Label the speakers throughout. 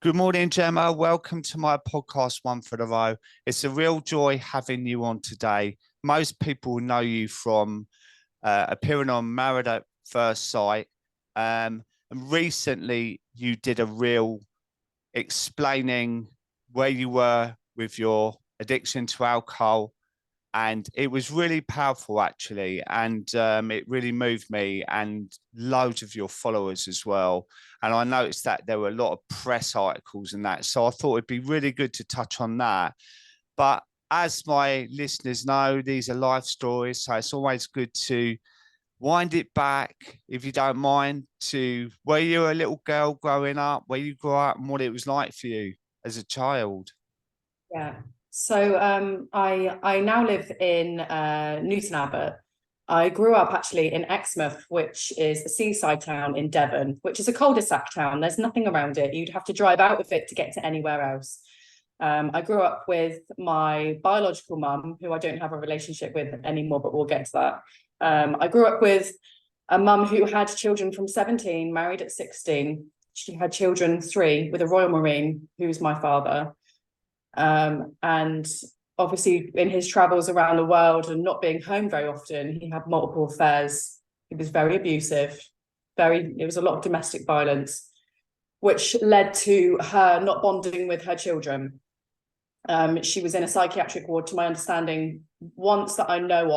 Speaker 1: Good morning, Gemma. Welcome to my podcast, One for the Row. It's a real joy having you on today. Most people know you from appearing on Married at First Sight. And recently, you did a reel explaining where you were with your addiction to alcohol. And it was really powerful, actually. And it really moved me and loads of your followers as well. And I noticed that there were a lot of press articles and that. So I thought it'd be really good to touch on that. But as my listeners know, these are life stories. So it's always good to wind it back, if you don't mind, to where you were a little girl growing up, where you grew up and what it was like for you as a child.
Speaker 2: Yeah. So I now live in Newton Abbot. I grew up actually in Exmouth, which is a seaside town in Devon, which is a cul-de-sac town. There's nothing around it. You'd have to drive out of it to get to anywhere else. I grew up with my biological mum, who I don't have a relationship with anymore, but we'll get to that. I grew up with a mum who had children from 17, married at 16. She had children 3 with a Royal Marine, who's my father. And obviously in his travels around the world and not being home very often, he had multiple affairs. He was very abusive, it was a lot of domestic violence, which led to her not bonding with her children. She was in a psychiatric ward, to my understanding, once that I know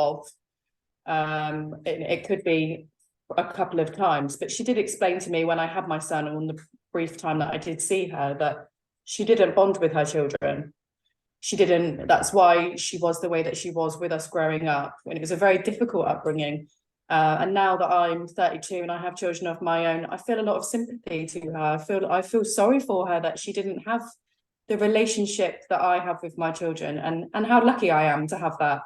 Speaker 2: of. It could be a couple of times, but she did explain to me when I had my son, and on the brief time that I did see her, that she didn't bond with her children. She didn't. That's why she was the way that she was with us growing up, and it was a very difficult upbringing. And now that I'm 32 and I have children of my own, I feel a lot of sympathy to her. I feel sorry for her that she didn't have the relationship that I have with my children, and how lucky I am to have that.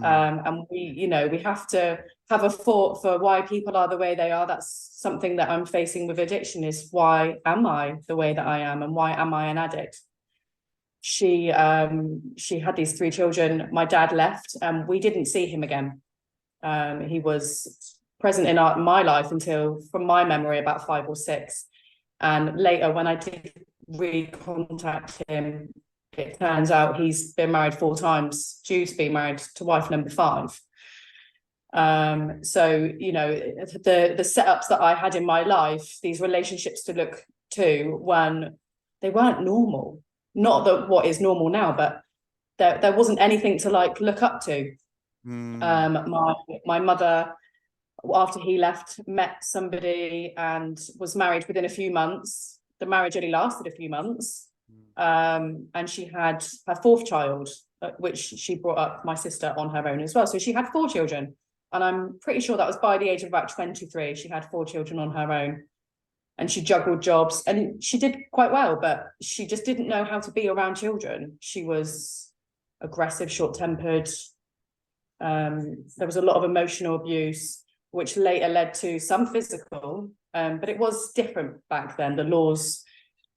Speaker 2: And we have to have a thought for why people are the way they are. That's something that I'm facing with addiction, is why am I the way that I am, and why am I an addict? She had these 3 children. My dad left, and we didn't see him again. He was present in my life until, from my memory, about 5 or 6. And later, when I did recontact him, it turns out he's been married 4 times, due to be married to wife number 5. So, the setups that I had in my life, these relationships to look to, when they weren't normal. Not that what is normal now, but there wasn't anything to look up to. My mother, after he left, met somebody and was married within a few months. The marriage only lasted a few months. And she had her 4th child, which she brought up my sister on her own as well. So she had 4 children. And I'm pretty sure that was by the age of about 23. She had 4 children on her own. And she juggled jobs, and she did quite well, but she just didn't know how to be around children. She was aggressive, short-tempered. There was a lot of emotional abuse, which later led to some physical, but it was different back then. The laws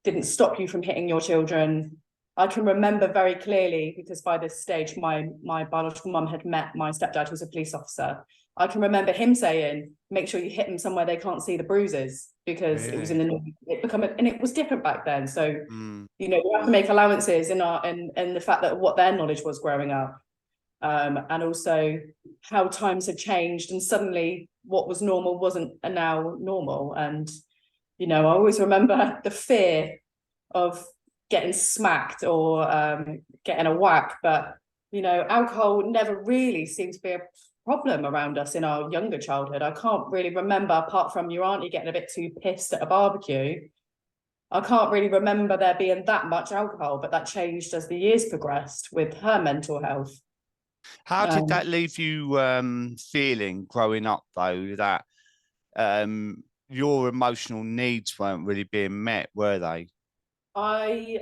Speaker 2: didn't stop you from hitting your children. I can remember very clearly, because by this stage, my biological mum had met my stepdad, who's a police officer. I can remember him saying, make sure you hit them somewhere they can't see the bruises, because
Speaker 1: Really?
Speaker 2: it was and it was different back then. So, we have to make allowances in the fact that what their knowledge was growing up. And also how times had changed, and suddenly what was normal wasn't now normal. And, I always remember the fear of getting smacked or getting a whack. But, alcohol never really seemed to be a problem around us in our younger childhood. I can't really remember, apart from your auntie getting a bit too pissed at a barbecue. I can't really remember there being that much alcohol, but that changed as the years progressed with her mental health.
Speaker 1: How did that leave you feeling growing up, though, that your emotional needs weren't really being met, were they?
Speaker 2: I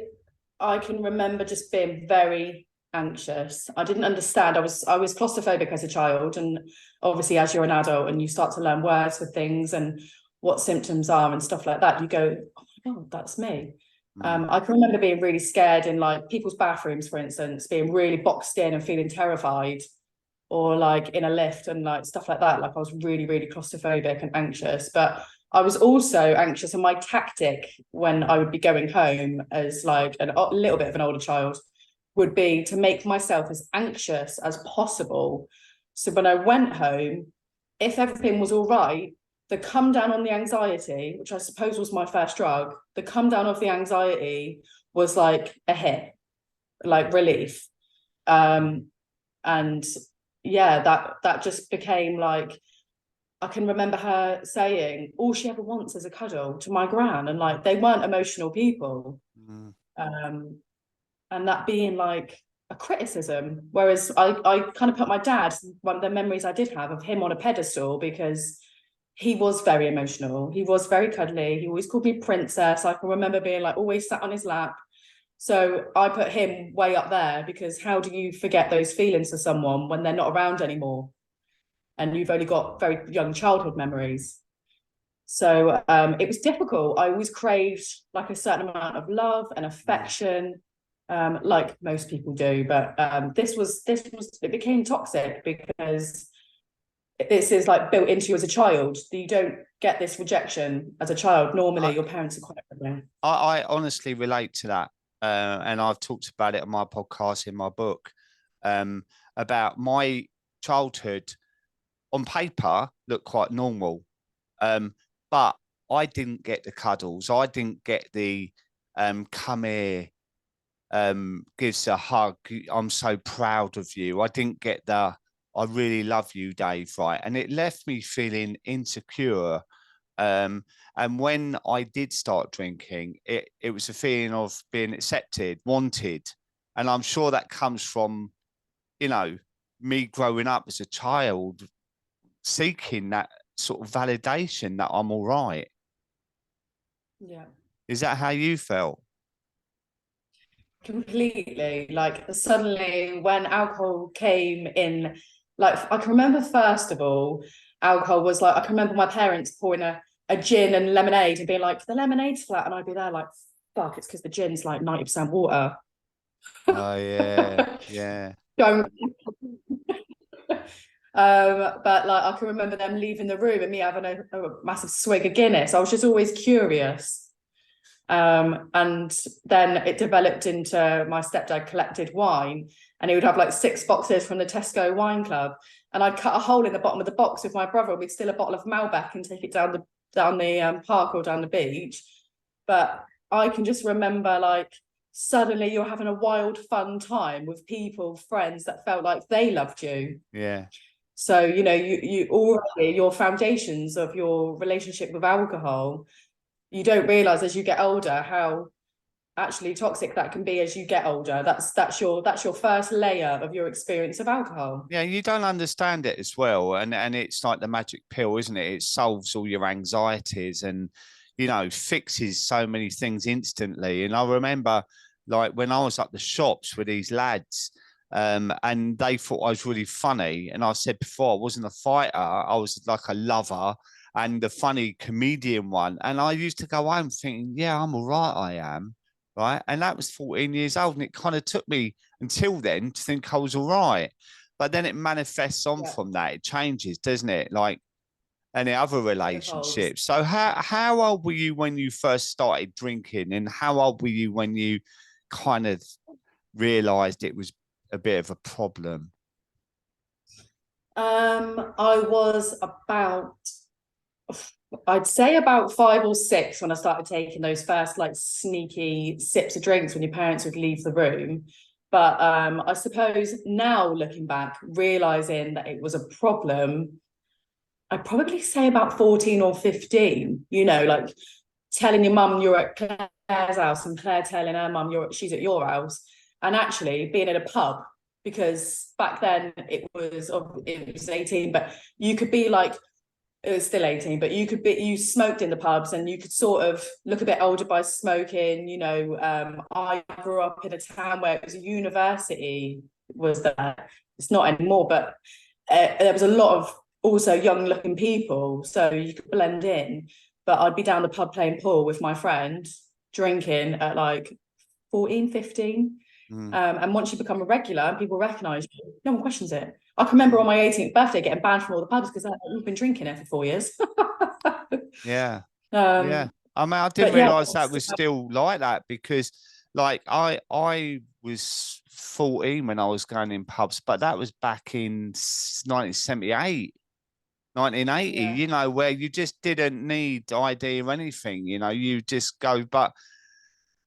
Speaker 2: can remember just being very anxious. I didn't understand. I was claustrophobic as a child, and obviously as you're an adult and you start to learn words for things and what symptoms are and stuff like that, you go, oh my God, that's me. I can remember being really scared in people's bathrooms, for instance, being really boxed in and feeling terrified, or in a lift and stuff like that. I was really, really claustrophobic and anxious. But I was also anxious, and my tactic when I would be going home as like a little bit of an older child would be to make myself as anxious as possible. So when I went home, if everything was all right, the come down on the anxiety, which I suppose was my first drug, the come down of the anxiety was like a hit, like relief. And yeah, that just became like, I can remember her saying all she ever wants is a cuddle to my gran, and like they weren't emotional people. And that being like a criticism. Whereas I kind of put my dad, one of the memories I did have of him on a pedestal, because he was very emotional. He was very cuddly. He always called me princess. I can remember being like always sat on his lap. So I put him way up there, because how do you forget those feelings for someone when they're not around anymore? And you've only got very young childhood memories. So it was difficult. I always craved like a certain amount of love and affection, like most people do. But it became toxic, because this is like built into you as a child. You don't get this rejection as a child. Normally, your parents are quite loving.
Speaker 1: I honestly relate to that. And I've talked about it on my podcast, in my book, about my childhood. On paper, looked quite normal, but I didn't get the cuddles. I didn't get the come here, gives a hug. I'm so proud of you. I didn't get the I really love you, Dave. Right, and it left me feeling insecure. And when I did start drinking, it was a feeling of being accepted, wanted, and I'm sure that comes from, me growing up as a child, seeking that sort of validation that I'm all right.
Speaker 2: Yeah.
Speaker 1: Is that how you felt?
Speaker 2: Completely. Like suddenly when alcohol came in, like I can remember first of all, alcohol was like, I can remember my parents pouring a gin and lemonade and being like, the lemonade's flat. And I'd be there like, fuck, it's because the gin's like 90% water.
Speaker 1: Oh yeah, yeah.
Speaker 2: Don't but like I can remember them leaving the room and me having a massive swig of Guinness. I was just always curious. And then it developed into my stepdad collected wine, and he would have like 6 boxes from the Tesco wine club, and I'd cut a hole in the bottom of the box with my brother, and we'd steal a bottle of Malbec and take it down the park or down the beach. But I can just remember like suddenly you're having a wild fun time with people, friends that felt like they loved you.
Speaker 1: Yeah.
Speaker 2: So you already, your foundations of your relationship with alcohol, you don't realize as you get older how actually toxic that can be as you get older. That's your first layer of your experience of alcohol.
Speaker 1: Yeah, you don't understand it as well. And it's like the magic pill, isn't it? It solves all your anxieties and, fixes so many things instantly. And I remember like when I was at the shops with these lads, and they thought I was really funny. And I said before, I wasn't a fighter, I was like a lover and the funny comedian one. And I used to go home thinking, yeah, I'm all right, I am. Right. And that was 14 years old. And it kind of took me until then to think I was all right. But then it manifests on from that. It changes, doesn't it? Like any other relationships. So how old were you when you first started drinking? And how old were you when you kind of realized it was a bit of a problem?
Speaker 2: I was about, I'd say about 5 or 6 when I started taking those first like sneaky sips of drinks when your parents would leave the room. But I suppose now looking back, realizing that it was a problem, I'd probably say about 14 or 15, like telling your mum you're at Claire's house and Claire telling her mum she's at your house, and actually being in a pub, because back then it was 18, but you could be like, it was still 18, but you smoked in the pubs and you could sort of look a bit older by smoking. I grew up in a town where it was a university was there. It's not anymore, but there was a lot of also young looking people, so you could blend in. But I'd be down the pub playing pool with my friend, drinking at like 14, 15. And once you become a regular and people recognise you, no one questions it. I can remember on my 18th birthday getting banned from all the pubs because you've been drinking it for 4 years.
Speaker 1: Yeah. Yeah.
Speaker 2: Um,
Speaker 1: I mean, I didn't
Speaker 2: but yeah,
Speaker 1: realize that was still like that because like I was 14 when I was going in pubs, but that was back in 1978, 1980,
Speaker 2: yeah,
Speaker 1: you know, where you just didn't need ID or anything, you know, you just go. But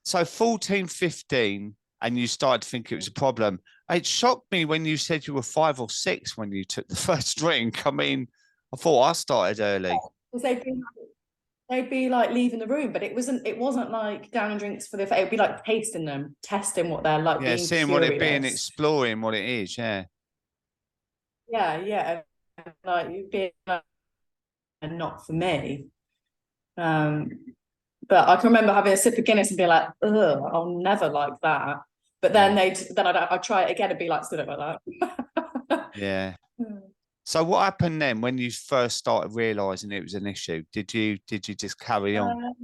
Speaker 1: so 14, 15, and you started to think it was a problem. It shocked me when you said you were 5 or 6 when you took the first drink. I mean, I thought I started early.
Speaker 2: because they'd be like leaving the room, but it wasn't like downing drinks for the it would be like tasting them, testing what they're like,
Speaker 1: Yeah,
Speaker 2: being
Speaker 1: seeing what it being,
Speaker 2: curious.
Speaker 1: exploring what it is. Yeah.
Speaker 2: Yeah, yeah. Like being like, not for me. Um, but I can remember having a sip of Guinness and be like, ugh, I'll never like that. But then
Speaker 1: Yeah.
Speaker 2: I'd try it again and be like, still don't like that.
Speaker 1: Yeah. So what happened then when you first started realizing it was an issue? Did you just carry on?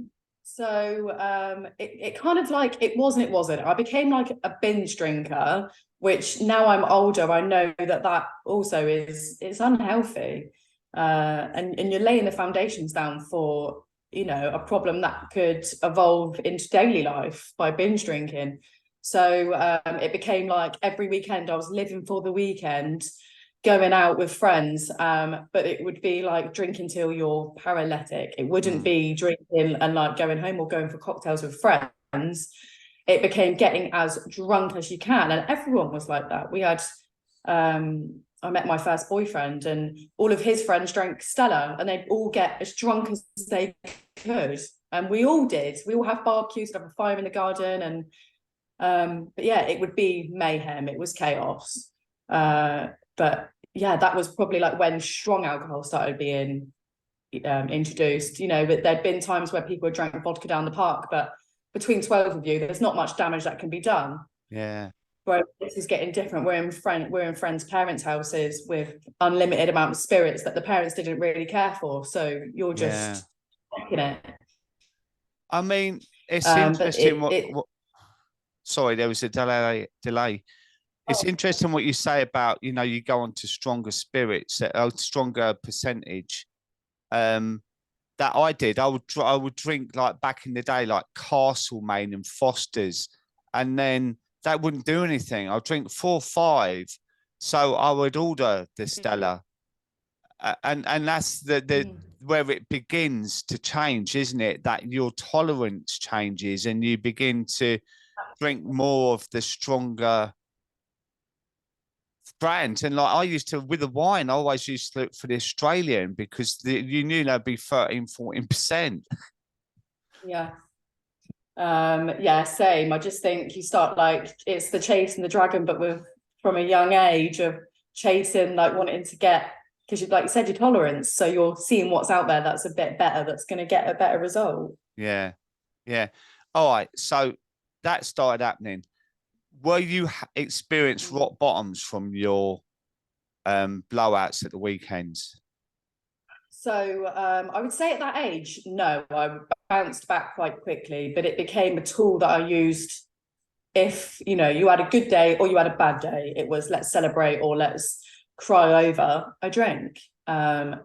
Speaker 2: It kind of like it was and it wasn't. I became like a binge drinker, which now I'm older, I know that also it's unhealthy. And you're laying the foundations down for, a problem that could evolve into daily life by binge drinking. So it became like every weekend I was living for the weekend, going out with friends, but it would be like drinking till you're paralytic. It wouldn't be drinking and like going home or going for cocktails with friends. It became getting as drunk as you can, and everyone was like that. We had I met my first boyfriend, and all of his friends drank Stella, and they'd all get as drunk as they could, and we all did. We all have barbecues, have a fire in the garden, and but yeah, it would be mayhem. It was chaos. But yeah, that was probably like when strong alcohol started being introduced. But there'd been times where people had drank vodka down the park, but between 12 of you, there's not much damage that can be done.
Speaker 1: Yeah.
Speaker 2: Where this is getting different. We're in friends' parents' houses with unlimited amount of spirits that the parents didn't really care for. So you're
Speaker 1: Yeah.
Speaker 2: just taking it.
Speaker 1: I mean, it's
Speaker 2: But
Speaker 1: interesting what sorry, there was a delay. It's interesting what you say about, you go on to stronger spirits, a stronger percentage. That I did. I would drink like back in the day, like Castlemaine and Foster's, and then that wouldn't do anything. I'd drink 4 or 5. So I would order the Stella. And that's the where it begins to change, isn't it? That your tolerance changes and you begin to drink more of the stronger brands. And like I used to, with the wine, I always used to look for the Australian because you knew there'd be 13, 14%.
Speaker 2: Yeah. Yeah, same. I just think you start like it's the chase and the dragon, but from a young age of chasing, like wanting to get, because like you said, your tolerance. So you're seeing what's out there that's a bit better, that's going to get a better result.
Speaker 1: Yeah. Yeah. All right. So that started happening. Were you experienced rock bottoms from your blowouts at the weekends?
Speaker 2: So I would say at that age, no, I bounced back quite quickly, but it became a tool that I used if, you had a good day or you had a bad day. It was let's celebrate or let's cry over a drink. And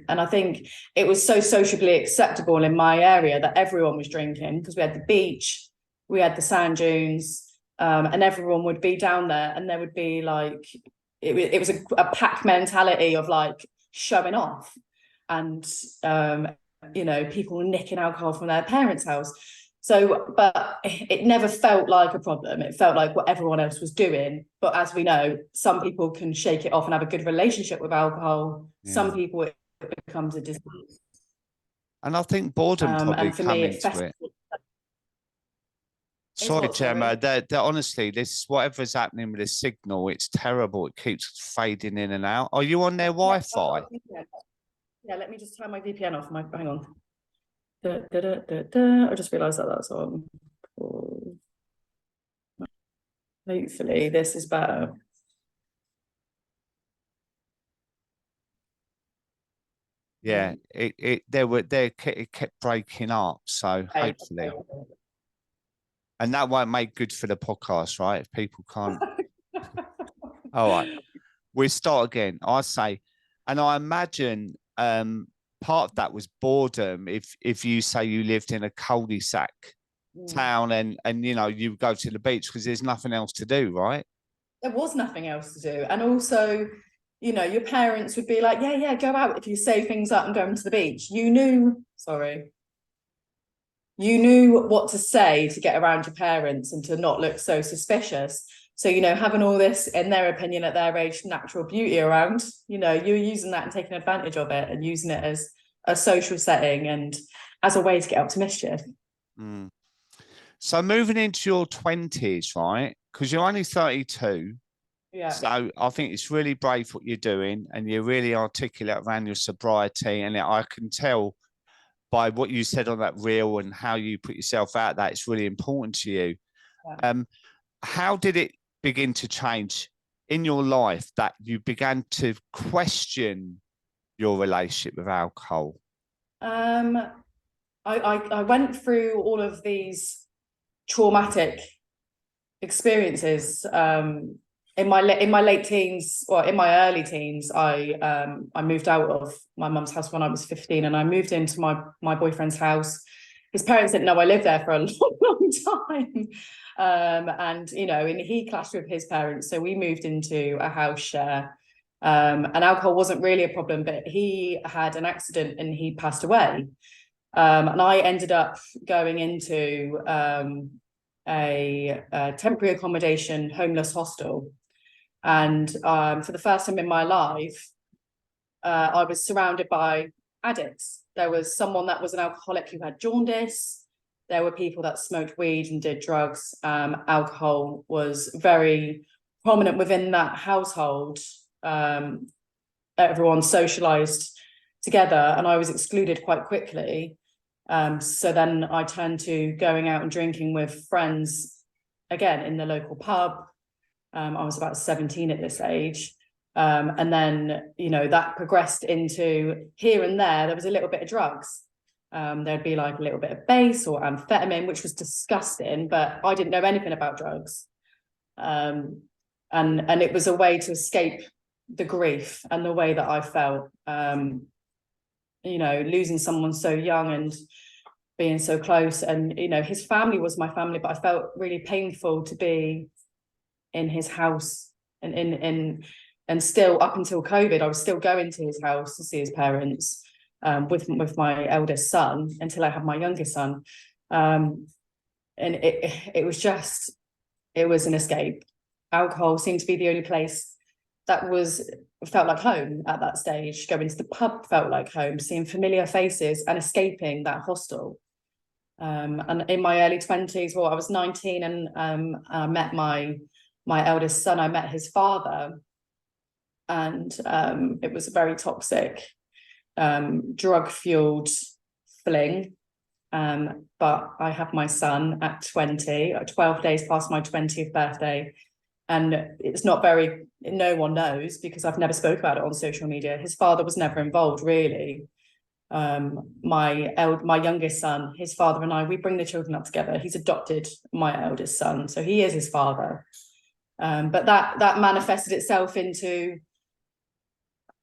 Speaker 2: I think it was so sociably acceptable in my area that everyone was drinking because we had the beach, we had the sand dunes, and everyone would be down there, and there would be like it was a pack mentality of like showing off, and people nicking alcohol from their parents' house. So, but it never felt like a problem. It felt like what everyone else was doing. But as we know, some people can shake it off and have a good relationship with alcohol.
Speaker 1: Yeah.
Speaker 2: Some people, it becomes a disease.
Speaker 1: And I think boredom probably
Speaker 2: and for
Speaker 1: come
Speaker 2: me,
Speaker 1: into it. Sorry, Gemma, that honestly, this whatever's happening with the signal, it's terrible. It keeps fading in and out. Are you on their Wi-Fi?
Speaker 2: Yeah, let me just turn my VPN off. Hang on. I just realised that that's on. Hopefully, this is better.
Speaker 1: Yeah, it kept breaking up. So hopefully, and that won't make good for the podcast, right? If people can't. All right, we start again. I say, and I imagine part of that was boredom. If you say you lived in a cul-de-sac town and you know, you go to the beach because there's nothing else to do, right?
Speaker 2: There was nothing else to do. And also, you know, your parents would be like, yeah, go out if you save things up and go into the beach. You knew what to say to get around your parents and to not look so suspicious. So, you know, having all this, in their opinion, at their age, natural beauty around, you know, you're using that and taking advantage of it and using it as a social setting and as a way to get up to mischief.
Speaker 1: Mm. So moving into your 20s, right? Because you're only 32.
Speaker 2: Yeah.
Speaker 1: So I think it's really brave what you're doing, and you're really articulate around your sobriety. And I can tell by what you said on that reel and how you put yourself out that it's really important to you.
Speaker 2: Yeah.
Speaker 1: How did it begin to change in your life that you began to question your relationship with alcohol?
Speaker 2: I went through all of these traumatic experiences in my late teens, or in my early teens. I moved out of my mum's house when I was 15, and I moved into my boyfriend's house. His parents didn't know I lived there for a long time, and you know, and he clashed with his parents, so we moved into a house share. And alcohol wasn't really a problem, but he had an accident and he passed away. And I ended up going into a temporary accommodation homeless hostel. And for the first time in my life, I was surrounded by addicts. There was someone that was an alcoholic who had jaundice. There were people that smoked weed and did drugs. Alcohol was very prominent within that household. Everyone socialized together, and I was excluded quite quickly. So then I turned to going out and drinking with friends again in the local pub. I was about 17 at this age. And then, you know, that progressed into here and there was a little bit of drugs. There'd be like a little bit of base or amphetamine, which was disgusting, but I didn't know anything about drugs. And it was a way to escape the grief and the way that I felt. You know, losing someone so young and being so close, and you know, his family was my family, but I felt really painful to be in his house, and still up until COVID, I was still going to his house to see his parents with my eldest son until I had my youngest son, and it was an escape. Alcohol seemed to be the only place that felt like home at that stage. Going to the pub felt like home, seeing familiar faces and escaping that hostel. And in my early 20s, well, I was 19, and I met my eldest son. I met his father, and it was a very toxic, drug-fueled fling. But I had my son at 20, 12 days past my 20th birthday. And it's not no one knows, because I've never spoke about it on social media. His father was never involved, really. My youngest son, his father and I, we bring the children up together. He's adopted my eldest son, so he is his father. But that manifested itself into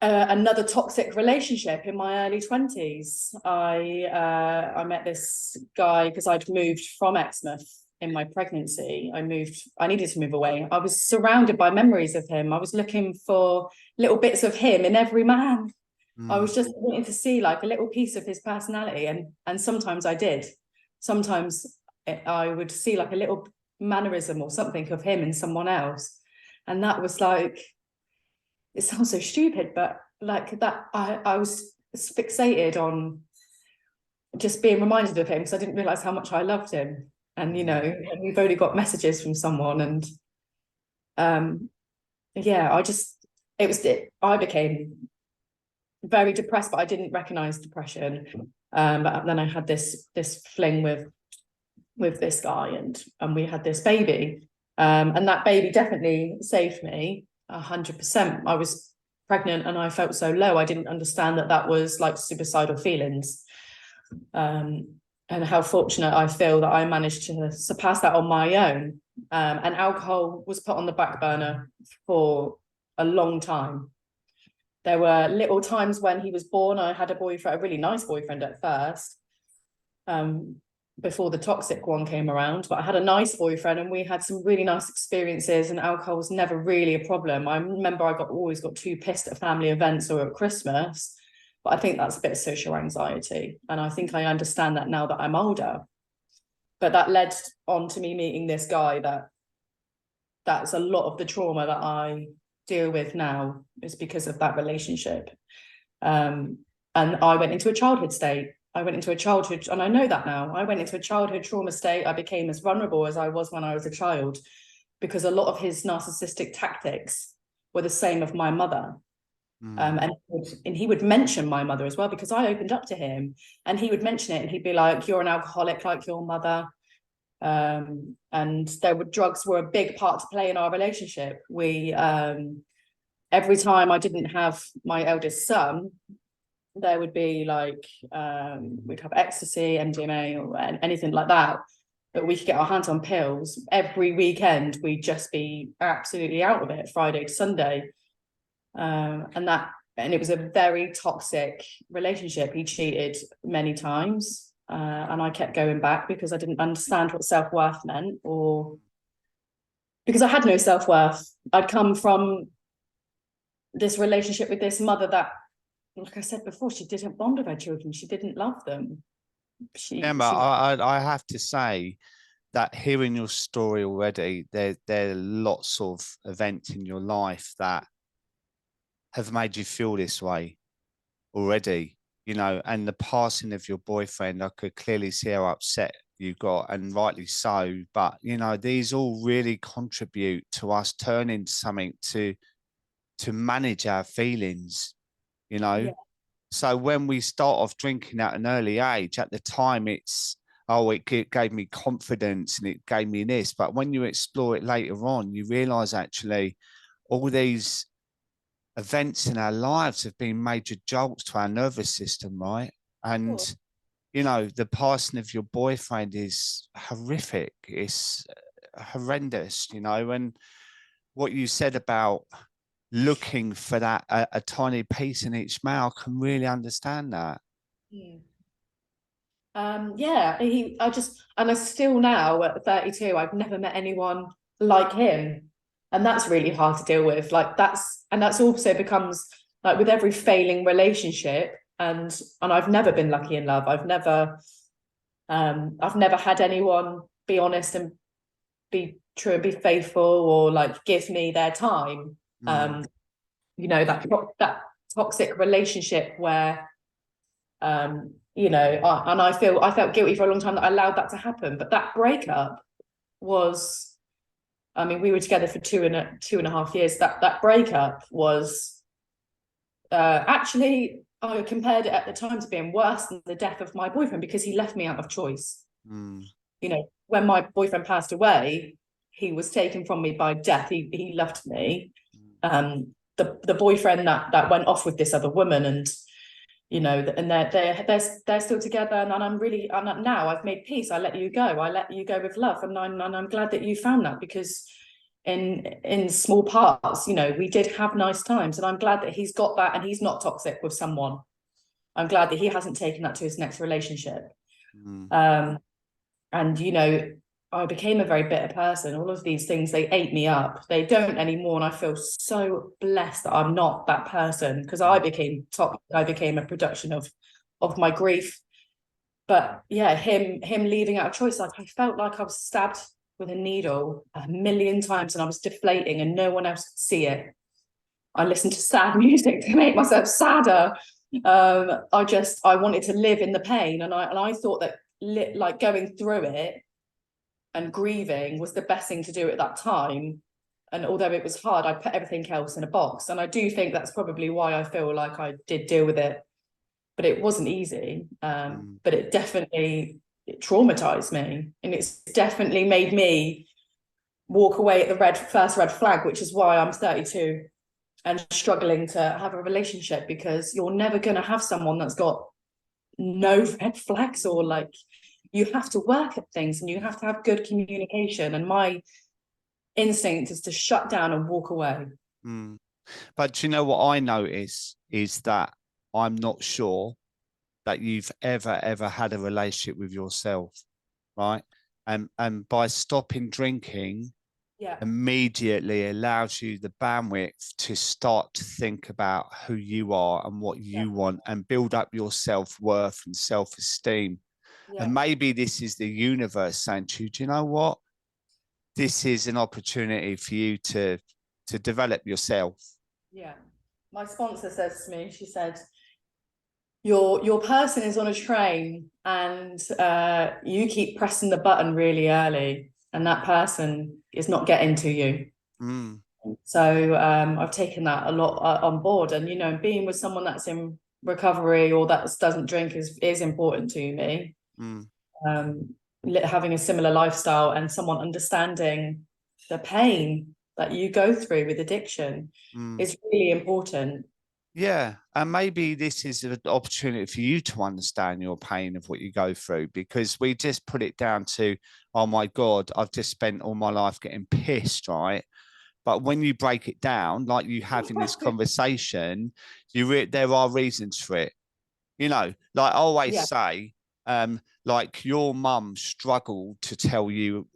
Speaker 2: another toxic relationship in my early 20s. I met this guy because I'd moved from Exmouth in my pregnancy. I needed to move away. I was surrounded by memories of him. I was looking for little bits of him in every man. I was just wanting to see like a little piece of his personality, and sometimes I did. Sometimes I would see like a little mannerism or something of him in someone else, and that was like, it sounds so stupid, but like that I was fixated on just being reminded of him, because I didn't realize how much I loved him. And you know, and we've only got messages from someone, and I became very depressed, but I didn't recognize depression. But then I had this fling with this guy, and we had this baby, and that baby definitely saved me 100%. I was pregnant and I felt so low. I didn't understand that was like suicidal feelings. And how fortunate I feel that I managed to surpass that on my own. And alcohol was put on the back burner for a long time. There were little times when he was born, I had a boyfriend, a really nice boyfriend at first, before the toxic one came around, but I had a nice boyfriend and we had some really nice experiences, and alcohol was never really a problem. I remember I always got too pissed at family events or at Christmas, but I think that's a bit of social anxiety. And I think I understand that now that I'm older. But that led on to me meeting this guy that's a lot of the trauma that I deal with now is because of that relationship. And I went into a childhood state. And I know that now. I went into a childhood trauma state. I became as vulnerable as I was when I was a child, because a lot of his narcissistic tactics were the same of my mother. And he would mention my mother as well, because I opened up to him, and he would mention it, and he'd be like, "You're an alcoholic like your mother." And drugs were a big part to play in our relationship. We every time I didn't have my eldest son, there would be like we'd have ecstasy, MDMA, or anything like that we could get our hands on pills. Every weekend we'd just be absolutely out of it, Friday to Sunday. And it was a very toxic relationship. He cheated many times, and I kept going back because I didn't understand what self-worth meant, or because I had no self-worth. I'd come from this relationship with this mother that, like I said before, she didn't bond with her children. She didn't love them.
Speaker 1: I have to say that hearing your story already, there are lots of events in your life that have made you feel this way already, you know, and the passing of your boyfriend, I could clearly see how upset you got, and rightly so. But, you know, these all really contribute to us turning to something to manage our feelings, you know. Yeah. So when we start off drinking at an early age, at the time it's, oh, it gave me confidence and it gave me this. But when you explore it later on, you realize actually all these events in our lives have been major jolts to our nervous system, right? And, cool. You know, the passing of your boyfriend is horrific. It's horrendous, you know. And what you said about looking for that a tiny piece in each male, I can really understand that. I still now at 32, I've never met anyone like him, and that's really hard to deal with. Like that's also becomes like with every failing relationship, and I've never been lucky in love. I've never had anyone be honest and be true and be faithful, or like give me their time. You know, that toxic relationship where you know, I felt guilty for a long time that I allowed that to happen. But that breakup was, I mean, we were together for two and a half years. That breakup was actually, I compared it at the time to being worse than the death of my boyfriend, because he left me out of choice. You know, when my boyfriend passed away, he was taken from me by death. He loved me. The boyfriend that went off with this other woman, and you know, and they're still together, and now I've made peace. I let you go with love, and I'm glad that you found that, because in small parts, you know, we did have nice times, and I'm glad that he's got that and he's not toxic with someone. I'm glad that he hasn't taken that to his next relationship. And you know, I became a very bitter person. All of these things, they ate me up. They don't anymore. And I feel so blessed that I'm not that person, because I became a production of my grief. But yeah, him leaving out of choice, like I felt like I was stabbed with a needle 1,000,000 times, and I was deflating and no one else could see it. I listened to sad music to make myself sadder. I wanted to live in the pain. And I thought that like going through it and grieving was the best thing to do at that time. And although it was hard, I put everything else in a box. And I do think that's probably why I feel like I did deal with it. But it wasn't easy. But it definitely traumatized me. And it's definitely made me walk away at the first red flag, which is why I'm 32 and struggling to have a relationship, because you're never going to have someone that's got no red flags, or like, you have to work at things and you have to have good communication. And my instinct is to shut down and walk away. But do you know what I notice is that I'm not sure that you've ever had a relationship with yourself, right? And by stopping drinking
Speaker 2: Yeah,
Speaker 1: immediately allows you the bandwidth to start to think about who you are and what
Speaker 2: yeah,
Speaker 1: you want and build up your self-worth and self-esteem.
Speaker 2: yeah,
Speaker 1: And maybe this is the universe saying to you, do you know what? This is an opportunity for you to develop yourself.
Speaker 2: yeah. My sponsor says to me, she said, your person is on a train and you keep pressing the button really early and that person is not getting to you.
Speaker 1: Mm,
Speaker 2: So I've taken that a lot on board, and being with someone that's in recovery or that doesn't drink is important to me.
Speaker 1: mm,
Speaker 2: um, Having a similar lifestyle and someone understanding the pain that you go through with addiction
Speaker 1: mm.
Speaker 2: is really important.
Speaker 1: Yeah, and maybe this is an opportunity for you to understand your pain of what you go through, because we just put it down to, oh my God, I've just spent all my life getting pissed, right? But when you break it down, like you have in this conversation, there are reasons for it. Like I always
Speaker 2: Yeah,
Speaker 1: say, like your mum struggled to tell you,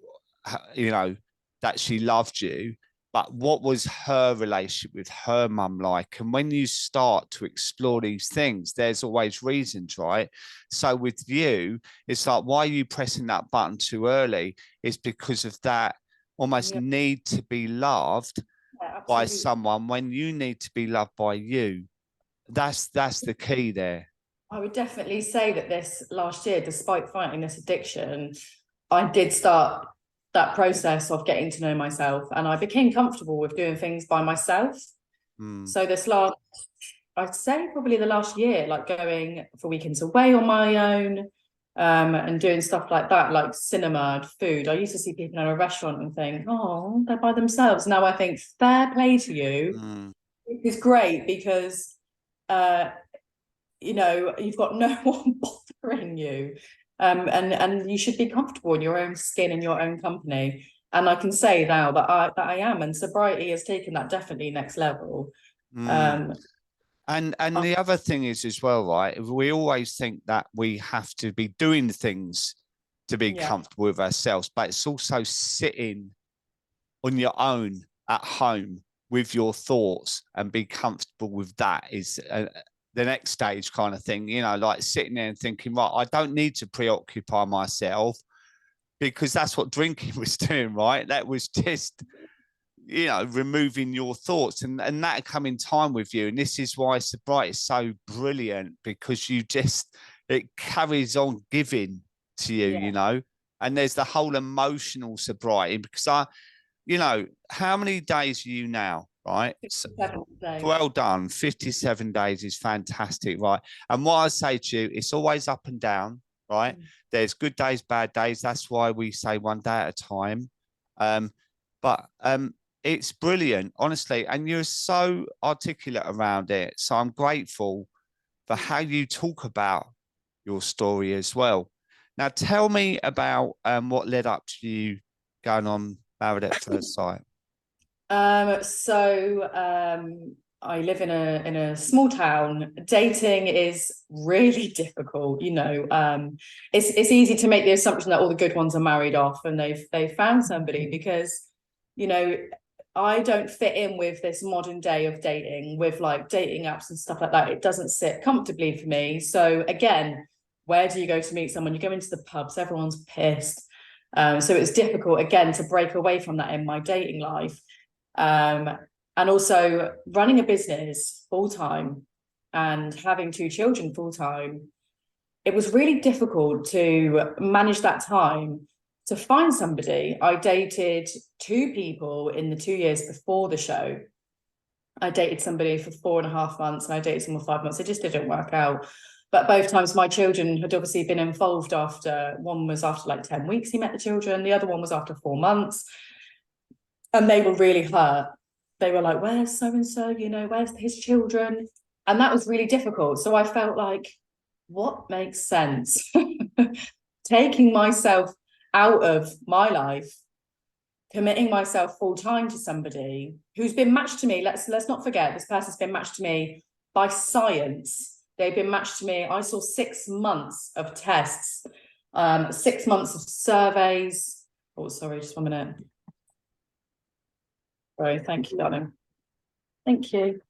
Speaker 1: that she loved you, but what was her relationship with her mum like? And when you start to explore these things, there's always reasons, right? So with you, it's like, why are you pressing that button too early? It's because of that almost
Speaker 2: yeah,
Speaker 1: need to be loved
Speaker 2: yeah,
Speaker 1: by
Speaker 2: absolutely.
Speaker 1: someone when you need to be loved by you. That's the key there.
Speaker 2: I would definitely say that this last year, despite fighting this addiction, I did start that process of getting to know myself, and I became comfortable with doing things by myself.
Speaker 1: Mm,
Speaker 2: So this last, I'd say probably the last year, like going for weekends away on my own, and doing stuff like that, like cinema, food. I used to see people in a restaurant and think, oh, they're by themselves. Now I think fair play to you.
Speaker 1: mm,
Speaker 2: It's great because uh, you've got no one bothering you. And you should be comfortable in your own skin, in your own company. And I can say now that I am, and sobriety has taken that definitely next level.
Speaker 1: mm.
Speaker 2: Um,
Speaker 1: And the other thing is as well, right? We always think that we have to be doing things to be
Speaker 2: yeah,
Speaker 1: comfortable with ourselves, but it's also sitting on your own at home with your thoughts and be comfortable with that is the next stage kind of thing, like sitting there and thinking, right, I don't need to preoccupy myself, because that's what drinking was doing, right? That was just, removing your thoughts, and that come in time with you. And this is why sobriety is so brilliant, because it carries on giving to you,
Speaker 2: yeah.
Speaker 1: and there's the whole emotional sobriety, because how many days are you now, right? So,
Speaker 2: 57 days.
Speaker 1: well done. 57 days is fantastic, right? And what I say to you, it's always up and down, right?
Speaker 2: Mm.
Speaker 1: There's good days, bad days. That's why we say one day at a time. But it's brilliant, honestly. And you're so articulate around it. So I'm grateful for how you talk about your story as well. Now, tell me about what led up to you going on Married at First Sight.
Speaker 2: I live in a small town. Dating is really difficult, It's easy to make the assumption that all the good ones are married off and they've found somebody, because, you know, I don't fit in with this modern day of dating, with like dating apps and stuff like that. It doesn't sit comfortably for me. So again, where do you go to meet someone? You go into the pubs, everyone's pissed. So it's difficult again to break away from that in my dating life. Um, and also running a business full time and having two children full time, it was really difficult to manage that time to find somebody. I dated two people in the 2 years before the show. I dated somebody for 4.5 months and I dated someone for 5 months. It just didn't work out. But both times my children had obviously been involved after, one was after like 10 weeks he met the children, the other one was after 4 months. And they were really hurt. They were like, where's so-and-so, where's his children? And that was really difficult. So I felt like, what makes sense? Taking myself out of my life committing myself full time to somebody who's been matched to me. Let's not forget, this person's been matched to me by science. They've been matched to me. I saw 6 months of tests, 6 months of surveys. Oh, sorry, just 1 minute. Sorry, thank you, darling. Thank you.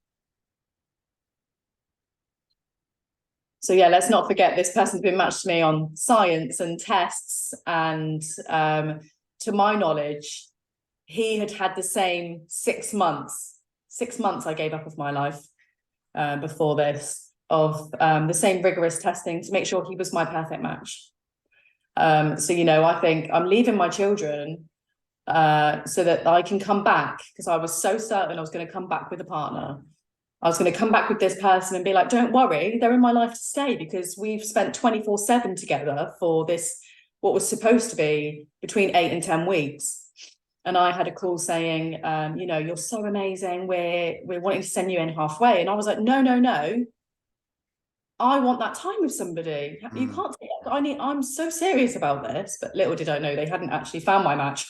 Speaker 2: So yeah, let's not forget this person's been matched to me on science and tests, and to my knowledge, he had the same 6 months. 6 months I gave up of my life before this, of the same rigorous testing to make sure he was my perfect match. So, you know, I think I'm leaving my children so that I can come back, because I was so certain I was going to come back with a partner. I was going to come back with this person and be like, don't worry, they're in my life to stay, because we've spent 24/7 together for this, what was supposed to be between 8 and 10 weeks. And I had a call saying, you know, you're so amazing. We're wanting to send you in halfway. And I was like, no. I want that time with somebody. You can't say, I'm so serious about this. But little did I know they hadn't actually found my match.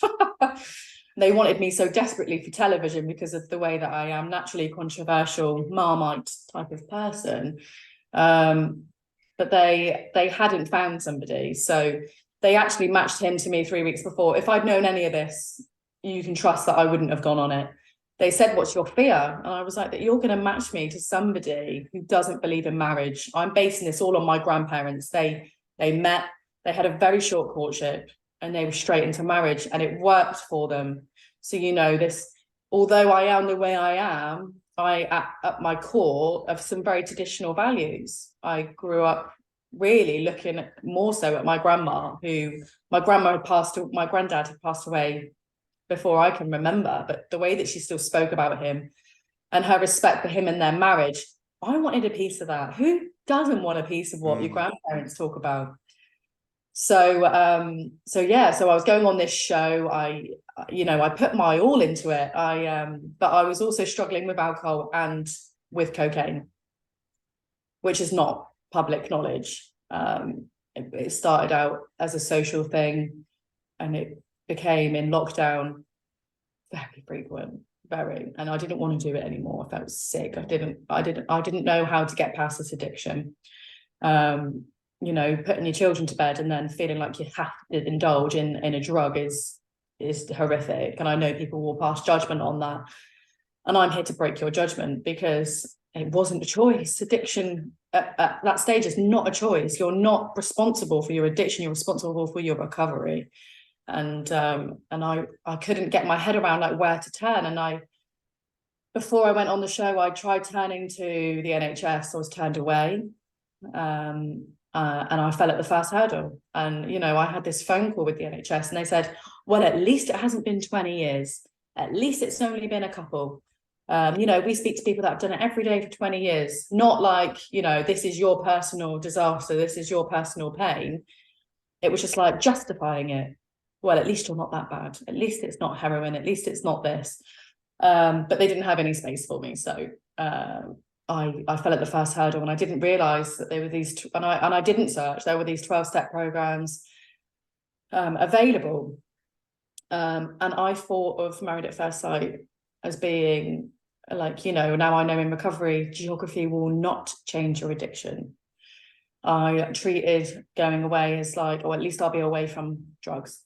Speaker 2: They wanted me so desperately for television because of the way that I am, naturally controversial, Marmite type of person. But they hadn't found somebody. So they actually matched him to me 3 weeks before. If I'd known any of this, you can trust that I wouldn't have gone on it. They said, what's your fear? And I was like, that you're going to match me to somebody who doesn't believe in marriage. I'm basing this all on my grandparents. They met, they had a very short courtship, and they were straight into marriage, and it worked for them. So, you know, this, although I am the way I am, at my core of some very traditional values. I grew up really looking more so at my grandma, my granddad had passed away before I can remember, but the way that she still spoke about him and her respect for him and their marriage, I wanted a piece of that. Who doesn't want a piece of what your grandparents talk about? So yeah, so I was going on this show. I put my all into it. But I was also struggling with alcohol and with cocaine, which is not public knowledge. It started out as a social thing, and it became, in lockdown, very frequent, and I didn't want to do it anymore. I felt sick. I didn't know how to get past this addiction. You know, putting your children to bed and then feeling like you have to indulge in a drug is horrific. And I know people will pass judgment on that. And I'm here to break your judgment, because it wasn't a choice. Addiction at that stage is not a choice. You're not responsible for your addiction. You're responsible for your recovery. And I couldn't get my head around like where to turn. And before I went on the show, I tried turning to the NHS. I was turned away, and I fell at the first hurdle. And you know, I had this phone call with the NHS, and they said, "Well, at least it hasn't been 20 years. At least it's only been a couple." You know, we speak to people that have done it every day for 20 years. Not like, you know, this is your personal disaster. This is your personal pain. It was just like justifying it. Well, at least you're not that bad. At least it's not heroin. At least it's not this. But they didn't have any space for me. So I fell at the first hurdle, and I didn't realise that there were these, and I didn't search, there were these 12-step programs available. And I thought of Married at First Sight as being like, you know, now I know in recovery, geography will not change your addiction. I treated going away as like, oh, at least I'll be away from drugs.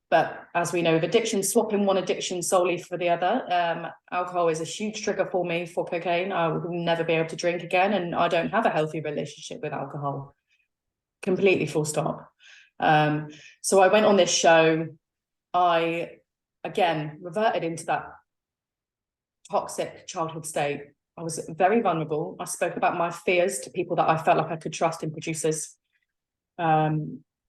Speaker 2: But as we know, with addiction, swapping one addiction solely for the other, alcohol is a huge trigger for me for cocaine. I will never be able to drink again, and I don't have a healthy relationship with alcohol. Completely full stop. So I went on this show. I, again, reverted into that toxic childhood state. I was very vulnerable. I spoke about my fears to people that I felt like I could trust in producers.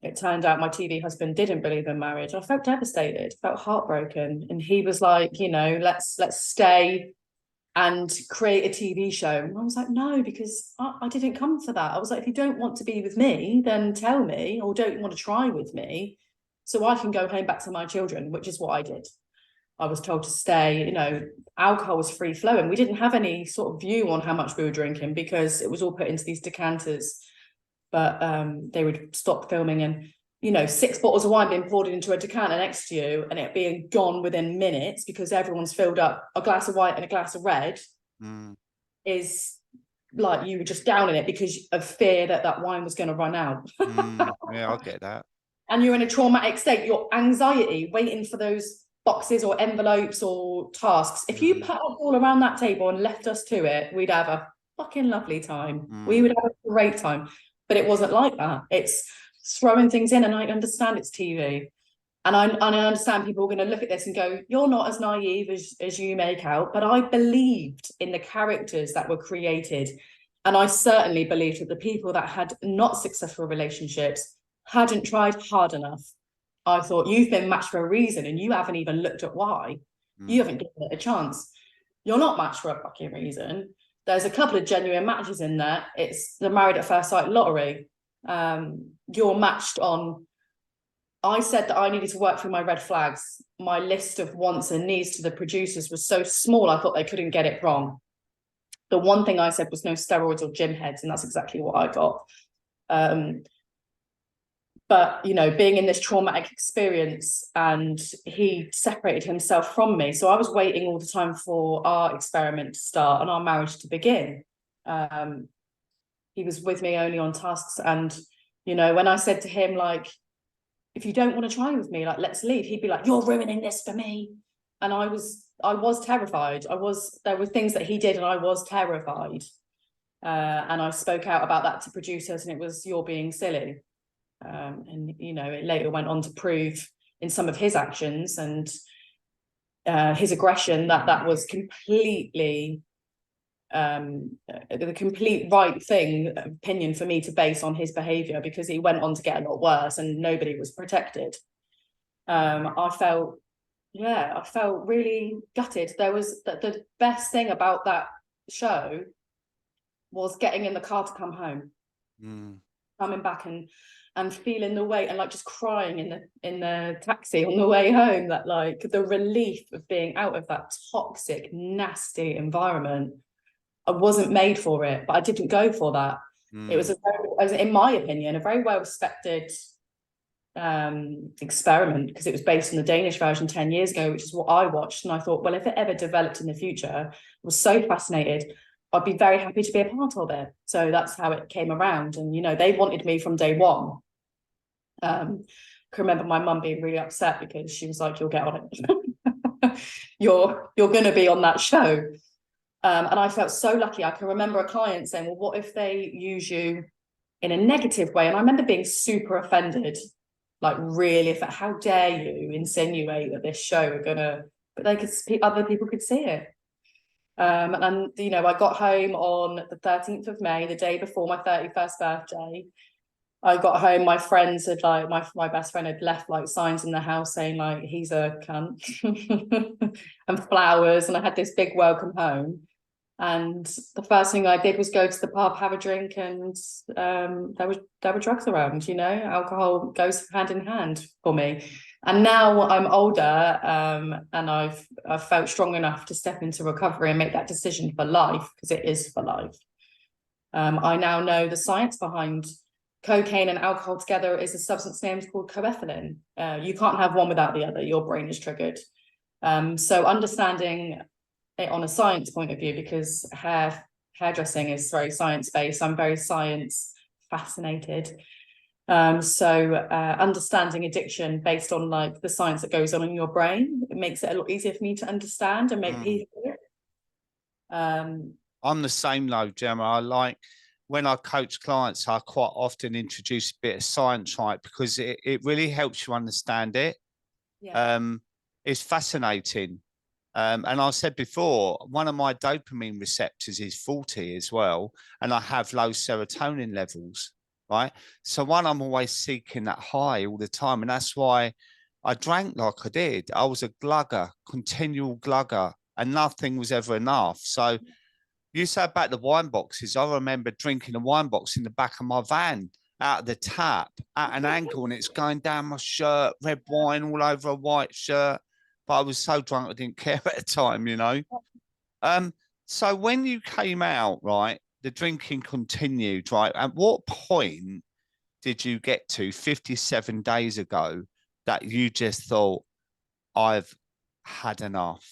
Speaker 2: It turned out my TV husband didn't believe in marriage. I felt devastated, felt heartbroken. And he was like, you know, let's stay and create a TV show. And I was like, no, because I didn't come for that. I was like, if you don't want to be with me, then tell me, or don't want to try with me, so I can go home back to my children, which is what I did. I was told to stay. You know, alcohol was free flowing. We didn't have any sort of view on how much we were drinking, because it was all put into these decanters. But they would stop filming, and 6 bottles of wine being poured into a decanter next to you and it being gone within minutes because everyone's filled up a glass of white and a glass of red is like you were just down in it because of fear that that wine was going to run out.
Speaker 1: Yeah, I get that.
Speaker 2: And you're in a traumatic state, your anxiety waiting for those boxes or envelopes or tasks. If you put us all around that table and left us to it, we'd have a fucking lovely time. We would have a great time. But it wasn't like that. It's throwing things in, and I understand it's TV. And I understand people are going to look at this and go, you're not as naive as you make out. But I believed in the characters that were created. And I certainly believed that the people that had not successful relationships hadn't tried hard enough. I thought, you've been matched for a reason and you haven't even looked at why. You haven't given it a chance. You're not matched for a fucking reason. There's a couple of genuine matches in there. It's the married at first sight lottery. You're matched on. I said that I needed to work through my red flags. My list of wants and needs to the producers was so small, I thought they couldn't get it wrong. The one thing I said was no steroids or gym heads, and that's exactly what I got. But, being in this traumatic experience, and he separated himself from me. So I was waiting all the time for our experiment to start and our marriage to begin. He was with me only on tasks. And, when I said to him, like, if you don't want to try with me, like, let's leave, he'd be like, you're ruining this for me. And I was terrified. There were things that he did and I was terrified. And I spoke out about that to producers, and it was, you're being silly. And it later went on to prove in some of his actions and his aggression that was completely the complete right opinion for me to base on his behavior, because he went on to get a lot worse and nobody was protected. I felt really gutted. There was the best thing about that show was getting in the car to come home, coming back and feeling the weight and like just crying in the taxi on the way home, that like the relief of being out of that toxic, nasty environment. I wasn't made for it, but I didn't go for that. It was in my opinion, a very well respected experiment, because it was based on the Danish version 10 years ago, which is what I watched. And I thought, well, if it ever developed in the future, I was so fascinated, I'd be very happy to be a part of it. So that's how it came around. And, they wanted me from day one. I can remember my mum being really upset because she was like, you'll get on it. you're going to be on that show. And I felt so lucky. I can remember a client saying, well, what if they use you in a negative way? And I remember being super offended, like, really, how dare you insinuate that this show are gonna, but other people could see it. And I got home on the 13th of May, the day before my 31st birthday. I got home, my friends had like, my best friend had left like signs in the house saying like, he's a cunt, and flowers. And I had this big welcome home. And the first thing I did was go to the pub, have a drink, and there were drugs around, alcohol goes hand in hand for me. And now I'm older, and I've felt strong enough to step into recovery and make that decision for life, because it is for life. I now know the science behind cocaine and alcohol together is a substance named called coethylene. You can't have one without the other. Your brain is triggered. So understanding it on a science point of view, because hairdressing is very science-based. I'm very science fascinated. So understanding addiction based on like the science that goes on in your brain, it makes it a lot easier for me to understand and make peace with it.
Speaker 1: I'm the same though, Gemma. I like, when I coach clients, I quite often introduce a bit of science, right? Because it really helps you understand it.
Speaker 2: Yeah.
Speaker 1: It's fascinating. And I said before, one of my dopamine receptors is faulty as well. And I have low serotonin levels, right? So I'm always seeking that high all the time. And that's why I drank like I did. I was a glugger, continual glugger, and nothing was ever enough. So you said about the wine boxes. I remember drinking a wine box in the back of my van out of the tap at an angle, and it's going down my shirt, red wine all over a white shirt. But I was so drunk I didn't care at the time, So when you came out, right, the drinking continued, right? At what point did you get to 57 days ago that you just thought, I've had enough?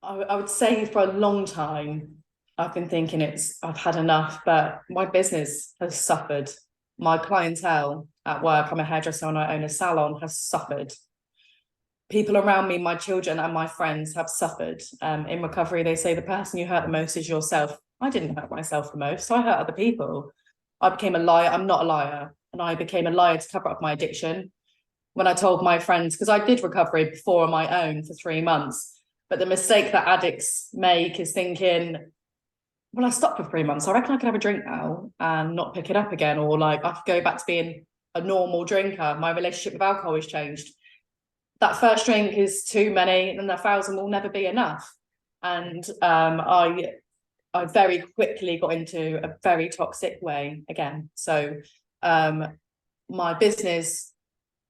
Speaker 2: I would say for a long time, I've been thinking I've had enough, but my business has suffered. My clientele at work, I'm a hairdresser and I own a salon, has suffered. People around me, my children and my friends have suffered. In recovery, they say the person you hurt the most is yourself. I didn't hurt myself the most, so I hurt other people. I became a liar. I'm not a liar. And I became a liar to cover up my addiction. When I told my friends, because I did recovery before on my own for 3 months, but the mistake that addicts make is thinking, well, I stopped for 3 months. I reckon I could have a drink now and not pick it up again. Or like I could go back to being a normal drinker. My relationship with alcohol has changed. That first drink is too many and 1,000 will never be enough. And I very quickly got into a very toxic way again. So my business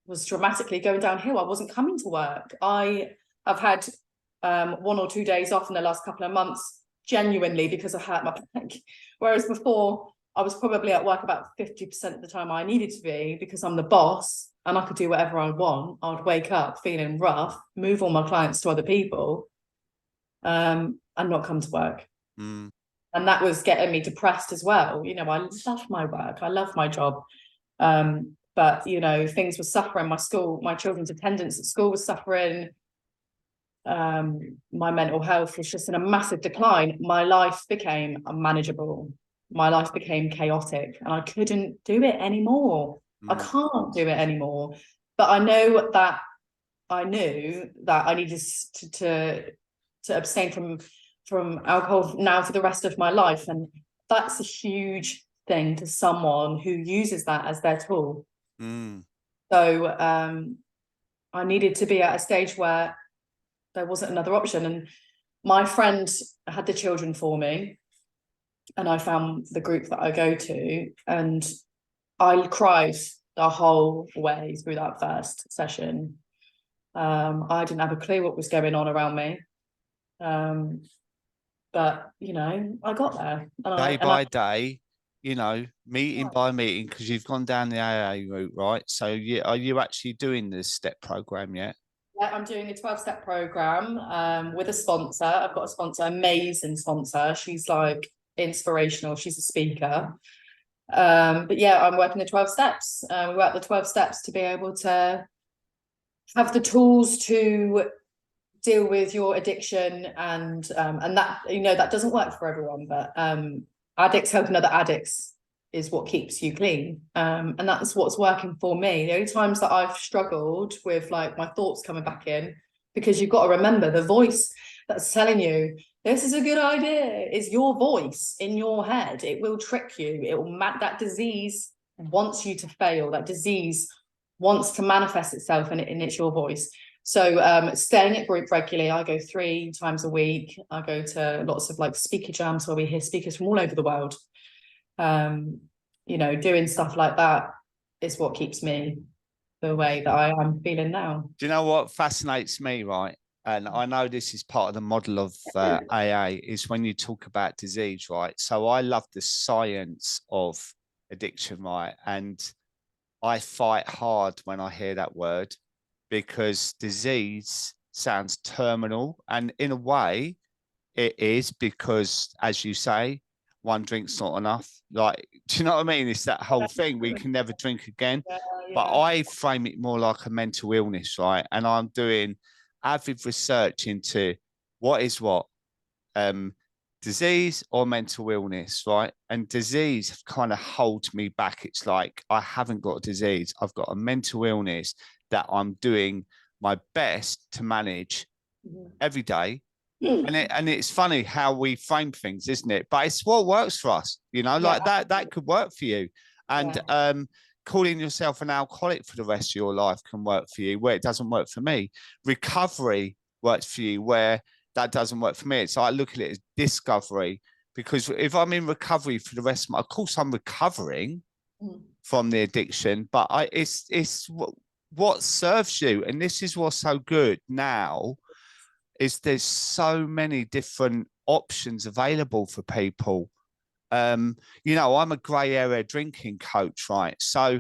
Speaker 2: was dramatically going downhill. I wasn't coming to work. I have had 1 or 2 days off in the last couple of months, genuinely because I hurt my back. Whereas before, I was probably at work about 50% of the time I needed to be because I'm the boss and I could do whatever I want. I'd wake up feeling rough, move all my clients to other people, and not come to work.
Speaker 1: Mm.
Speaker 2: And that was getting me depressed as well. You know, I love my work. I love my job. But, you know, things were suffering. My children's attendance at school was suffering. My mental health was just in a massive decline. My life became unmanageable. My life became chaotic and I couldn't do it anymore. I can't do it anymore. But I knew that I needed to abstain from alcohol now for the rest of my life. And that's a huge thing to someone who uses that as their tool. So I needed to be at a stage where there wasn't another option. And my friend had the children for me and I found the group that I go to and I cried the whole way through that first session. I didn't have a clue what was going on around me. But, you know, I got there.
Speaker 1: Day by day, you know, meeting by meeting, because you've gone down the AA route, right? So are you actually doing the STEP program yet?
Speaker 2: Yeah, I'm doing a 12-step program with a sponsor. I've got a sponsor, amazing sponsor. She's like inspirational. She's a speaker. But yeah, I'm working the 12 steps. We work the 12 steps to be able to have the tools to deal with your addiction and that, you know, that doesn't work for everyone, but addicts helping other addicts is what keeps you clean. And that's what's working for me. The only times that I've struggled with like my thoughts coming back in, because you've got to remember the voice that's telling you this is a good idea is your voice in your head. It will trick you. It will that disease wants you to fail. That disease wants to manifest itself and it's your voice. So staying at group regularly, I go 3 times a week. I go to lots of like speaker jams where we hear speakers from all over the world. You know, doing stuff like that is what keeps me the way that I am feeling now.
Speaker 1: Do you know what fascinates me, right? And I know this is part of the model of AA, is when you talk about disease, right? So I love the science of addiction, right? And I fight hard when I hear that word, because disease sounds terminal. And in a way, it is, because, as you say, one drink's not enough. Like, do you know what I mean? It's that whole thing. We can never drink again. Yeah. But I frame it more like a mental illness, right? And I'm doing avid research into what is what, disease or mental illness, right? And disease kind of holds me back. It's like, I haven't got a disease. I've got a mental illness that I'm doing my best to manage every day. And it's funny how we frame things, isn't it? But it's what works for us, you know, like that could work for you. And calling yourself an alcoholic for the rest of your life can work for you, where it doesn't work for me. Recovery works for you, where that doesn't work for me. It's like, I look at it as discovery, because if I'm in recovery for the rest of my, of course I'm recovering from the addiction, but it's what serves you. And this is what's so good now, is there's so many different options available for people. You know, I'm a grey area drinking coach, right? So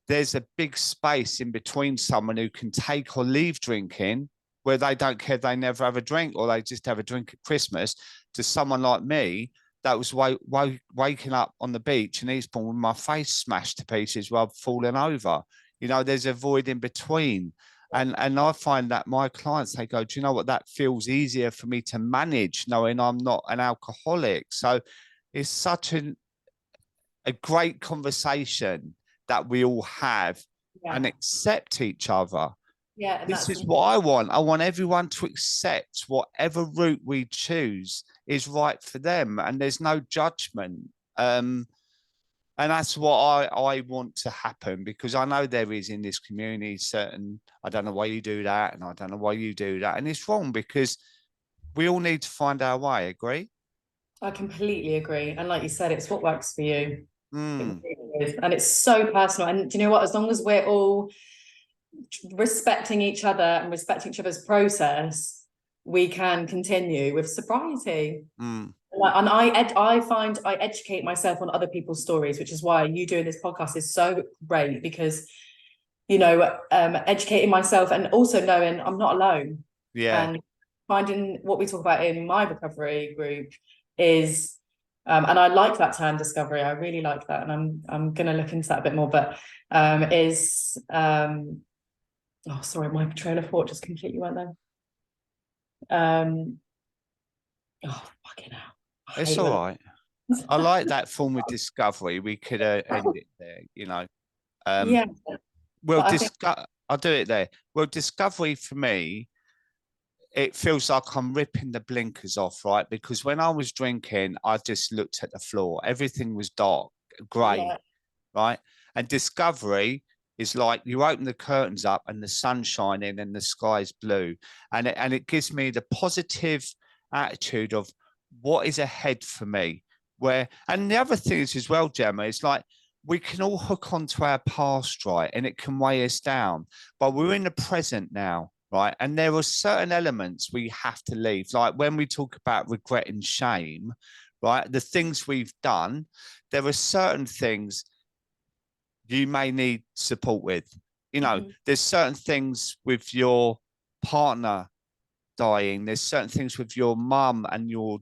Speaker 1: there's a big space in between someone who can take or leave drinking, where they don't care, they never have a drink, or they just have a drink at Christmas, to someone like me that was waking up on the beach in Eastbourne with my face smashed to pieces while falling over. You know, there's a void in between. And I find that my clients, they go, do you know what, that feels easier for me to manage knowing I'm not an alcoholic. So it's such a great conversation that we all have and accept each other.
Speaker 2: Yeah, and
Speaker 1: This is what I want. I want everyone to accept whatever route we choose is right for them, and there's no judgment. And that's what I want to happen, because I know there is in this community certain, I don't know why you do that, and I don't know why you do that. And it's wrong, because we all need to find our way. Agree?
Speaker 2: I completely agree. And like you said, it's what works for you.
Speaker 1: Mm.
Speaker 2: It really is. And it's so personal. And do you know what? As long as we're all respecting each other and respecting each other's process, we can continue with sobriety.
Speaker 1: Mm.
Speaker 2: And I find I educate myself on other people's stories, which is why you doing this podcast is so great, because, you know, educating myself and also knowing I'm not alone.
Speaker 1: Yeah.
Speaker 2: And finding what we talk about in my recovery group is, and I like that term discovery. I really like that, and I'm going to look into that a bit more. But oh, sorry, my train of thought just completely went there. Oh, fucking hell.
Speaker 1: It's all right. I like that form of discovery. We could end it there, you know.
Speaker 2: Yeah.
Speaker 1: Well, I'll do it there. Well, discovery for me, it feels like I'm ripping the blinkers off, right? Because when I was drinking, I just looked at the floor. Everything was dark, grey, right? And discovery is like you open the curtains up and the sun's shining and the sky's blue. And it gives me the positive attitude of what is ahead for me. And the other thing is as well, Gemma, it's like we can all hook onto our past, right? And it can weigh us down. But we're in the present now, right? And there are certain elements we have to leave. Like when we talk about regret and shame, right? The things we've done, there are certain things you may need support with. You know, there's certain things with your partner dying. There's certain things with your mum and your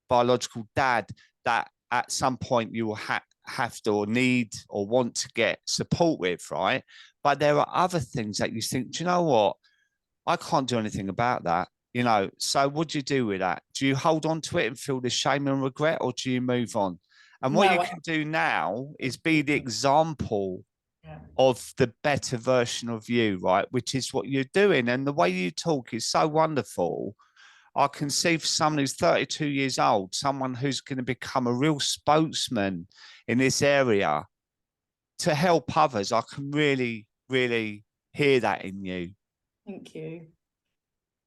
Speaker 1: biological dad that at some point you will have to or need or want to get support with, right? But there are other things that you think, do you know what? I can't do anything about that. You know, so what do you do with that? Do you hold on to it and feel the shame and regret, or do you move on? And what you can do now is be the example of the better version of you, right? Which is what you're doing. And the way you talk is so wonderful. I can see for someone who's 32 years old, someone who's going to become a real spokesman in this area to help others. I can really, really hear that in you.
Speaker 2: Thank you.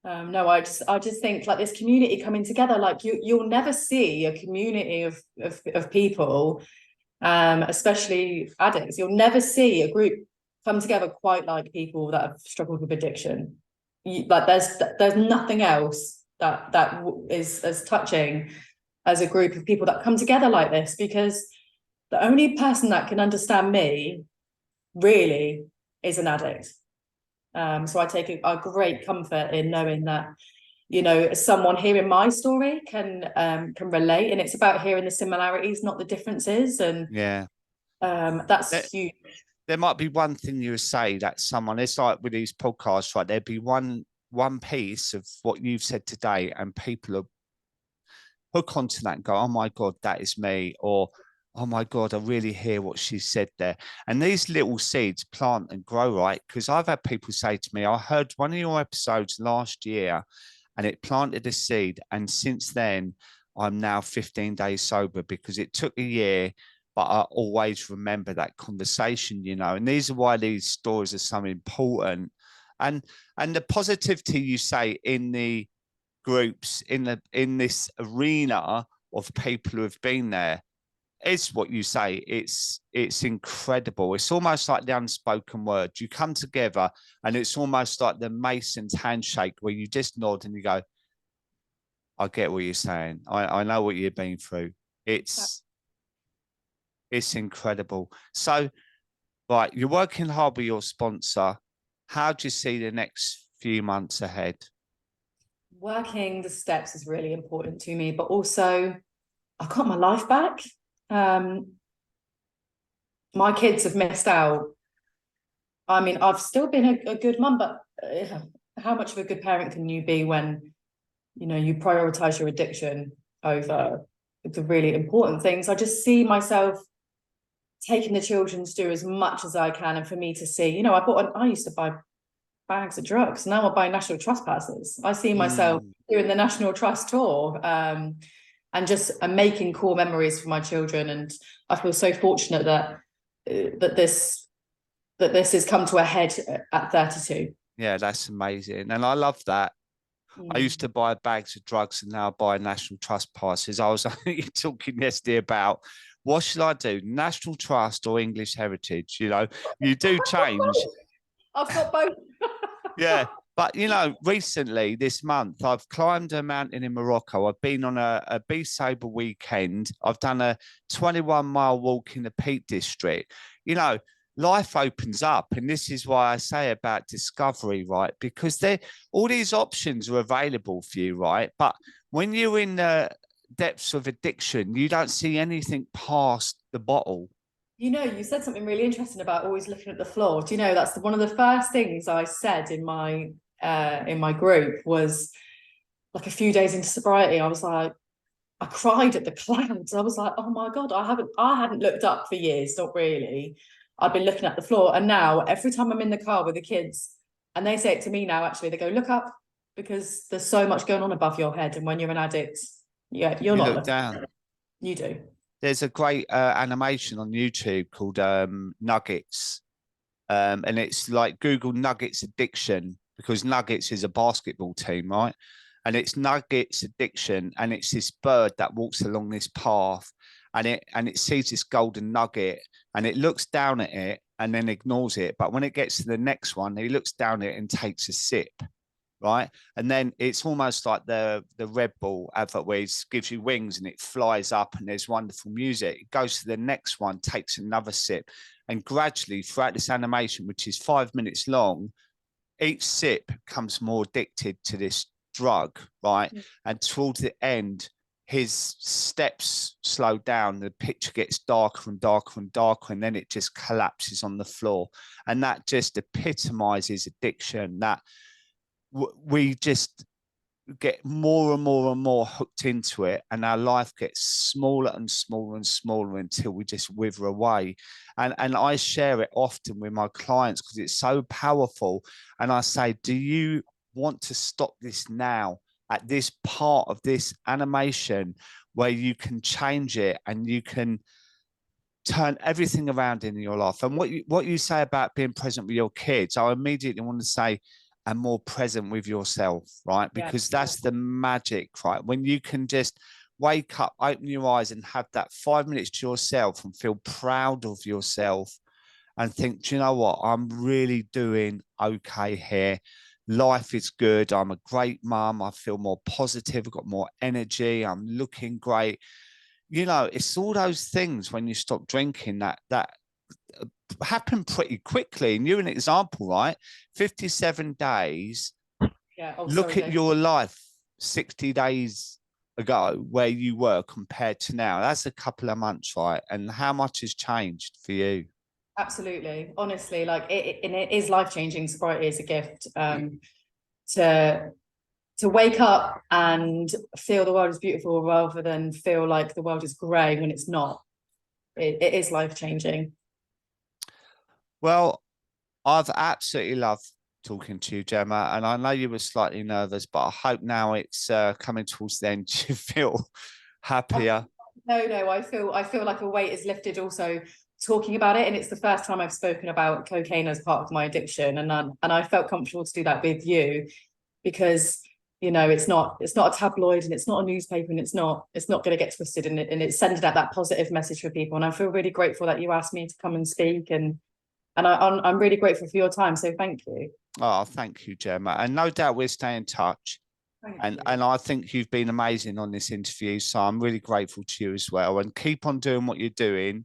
Speaker 2: No, I just think like this community coming together, like you'll never see a community of people, especially addicts. You'll never see a group come together quite like people that have struggled with addiction. Like there's nothing else that is as touching as a group of people that come together like this, because the only person that can understand me really is an addict. So I take a great comfort in knowing that, you know, someone hearing my story can relate, and it's about hearing the similarities, not the differences. And that's huge.
Speaker 1: There might be one thing you say that someone, it's like with these podcasts, right? There'd be one piece of what you've said today, and people will hook onto that and go, oh my God, that is me. Or, oh my God, I really hear what she said there. And these little seeds plant and grow, right? Because I've had people say to me, I heard one of your episodes last year and it planted a seed. And since then, I'm now 15 days sober, because it took a year, but I always remember that conversation, you know. And these are why these stories are so important. And the positivity you say in the groups, in this arena of people who have been there, is what you say. It's incredible. It's almost like the unspoken word. You come together and it's almost like the Mason's handshake, where you just nod and you go, I get what you're saying. I know what you've been through. It's It's incredible. So, right, you're working hard with your sponsor. How do you see the next few months ahead?
Speaker 2: Working the steps is really important to me, but also I got my life back. My kids have missed out. I mean, I've still been a good mum, but how much of a good parent can you be when, you prioritize your addiction over the really important things? I just see myself taking the children to do as much as I can, and for me to see, I used to buy bags of drugs. Now I buy National Trust passes. I see myself doing the National Trust tour, and just making core memories for my children. And I feel so fortunate that this has come to a head at 32.
Speaker 1: Yeah, that's amazing. And I love that. I used to buy bags of drugs and now I buy National Trust passes. I was talking yesterday about what should I do, National Trust or English Heritage? You do change.
Speaker 2: I've got both.
Speaker 1: Yeah. But, recently this month, I've climbed a mountain in Morocco. I've been on a Be Sober weekend. I've done a 21-mile walk in the Peak District. Life opens up. And this is why I say about discovery, right? Because all these options are available for you, right? But when you're in the depths of addiction, you don't see anything past the bottle.
Speaker 2: You said something really interesting about always looking at the floor. That's one of the first things I said in my group was, like, a few days into sobriety, I was like, I cried at the clouds. I was like, oh my God, I hadn't looked up for years, not really. I've been looking at the floor. And now every time I'm in the car with the kids, and they say it to me now, actually, they go, look up, because there's so much going on above your head. And when you're an addict, you're
Speaker 1: you
Speaker 2: not
Speaker 1: look down.
Speaker 2: You do.
Speaker 1: There's a great animation on YouTube called Nuggets. And it's like Google Nuggets addiction, because Nuggets is a basketball team, right? And it's Nuggets addiction. And it's this bird that walks along this path and it sees this golden nugget and it looks down at it and then ignores it. But when it gets to the next one, he looks down at it and takes a sip. Right. And then it's almost like the Red Bull advert where it gives you wings and it flies up and there's wonderful music. It goes to the next one, takes another sip. And gradually throughout this animation, which is 5 minutes long, each sip becomes more addicted to this drug. Right. And towards the end, his steps slow down. The picture gets darker and darker and darker. And then it just collapses on the floor. And that just epitomizes addiction. That we just get more and more and more hooked into it, and our life gets smaller and smaller and smaller until we just wither away. And I share it often with my clients because it's so powerful. And I say, do you want to stop this now at this part of this animation where you can change it and you can turn everything around in your life? And what you say about being present with your kids, I immediately want to say, and more present with yourself, right? Because that's the magic, right? When you can just wake up, open your eyes and have that 5 minutes to yourself and feel proud of yourself and think, do you know what? I'm really doing okay here. Life is good. I'm a great mum. I feel more positive. I've got more energy. I'm looking great. It's all those things when you stop drinking that happen pretty quickly. And you're an example, right? 57 days. Look at your life 60 days ago where you were compared to now. That's a couple of months, right? And how much has changed for you?
Speaker 2: Absolutely. Honestly, like it is life-changing. Sobriety is a gift. To wake up and feel the world is beautiful rather than feel like the world is grey when it's not. It is life-changing.
Speaker 1: Well, I've absolutely loved talking to you, Gemma, and I know you were slightly nervous, but I hope now it's coming towards the end. You feel happier?
Speaker 2: No, I feel like a weight is lifted also talking about it, and it's the first time I've spoken about cocaine as part of my addiction, and I felt comfortable to do that with you because it's not a tabloid and it's not a newspaper and it's not going to get twisted, and it's sending out that positive message for people. And I feel really grateful that you asked me to come and speak, and I'm really grateful for your time. So thank you.
Speaker 1: Oh, thank you, Gemma. And no doubt we'll stay in touch. And I think you've been amazing on this interview. So I'm really grateful to you as well. And keep on doing what you're doing.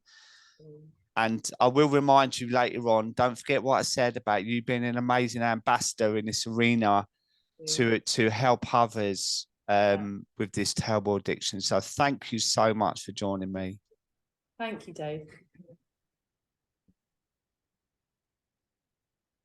Speaker 1: And I will remind you later on, don't forget what I said about you being an amazing ambassador in this arena to help others with this terrible addiction. So thank you so much for joining me.
Speaker 2: Thank you, Dave.